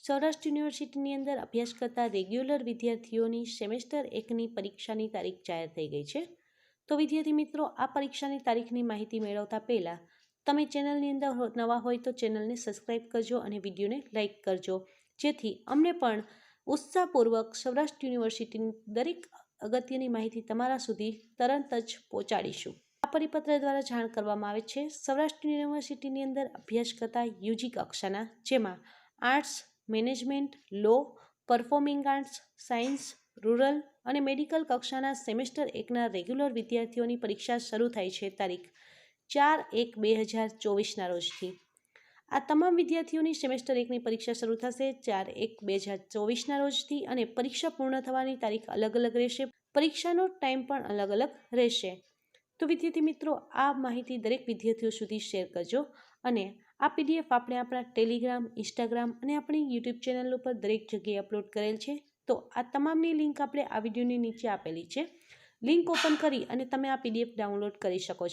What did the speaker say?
સૌરાષ્ટ્ર યુનિવર્સિટીની અંદર અભ્યાસ કરતા રેગ્યુલર વિદ્યાર્થીઓની સેમેસ્ટર 1ની પરીક્ષાની તારીખ જાહેર થઈ ગઈ છે। તો વિદ્યાર્થી મિત્રો, આ પરીક્ષાની તારીખની માહિતી મેળવતા પહેલાં તમે ચેનલની અંદર નવા હોય તો ચેનલને સબસ્ક્રાઈબ કરજો અને વિડીયોને લાઇક કરજો, જેથી અમને પણ ઉત્સાહપૂર્વક સૌરાષ્ટ્ર યુનિવર્સિટીની દરેક અગત્યની માહિતી તમારા સુધી તરત જ પહોંચાડીશું। આ પરિપત્ર દ્વારા જાણ કરવામાં આવે છે સૌરાષ્ટ્ર યુનિવર્સિટીની અંદર અભ્યાસ કરતા યુજી કક્ષાના, જેમાં આર્ટ્સ, મેનેજમેન્ટ, લો, પરફોર્મિંગ આર્ટ્સ, સાયન્સ, રૂરલ અને મેડિકલ કક્ષાના સેમેસ્ટર 1ના રેગ્યુલર વિદ્યાર્થીઓની પરીક્ષા શરૂ થાય છે તારીખ 4/1/2024ના રોજથી। આ તમામ વિદ્યાર્થીઓની સેમેસ્ટર 1ની પરીક્ષા શરૂ થશે 4/1/2024ના રોજથી અને પરીક્ષા પૂર્ણ થવાની તારીખ અલગ અલગ રહેશે, પરીક્ષાનો ટાઈમ પણ અલગ અલગ રહેશે। તો વિદ્યાર્થી મિત્રો, આ માહિતી દરેક વિદ્યાર્થીઓ સુધી શેર કરજો અને આ પીડીએફ આપણે આપણા ટેલિગ્રામ, ઇન્સ્ટાગ્રામ અને આપણી યુટ્યુબ ચેનલ ઉપર દરેક જગ્યાએ અપલોડ કરેલ છે। તો આ તમામની લિંક આપણે આ વિડીયોની નીચે આપેલી છે, લિંક ઓપન કરી અને તમે આ પીડીએફ ડાઉનલોડ કરી શકો છો।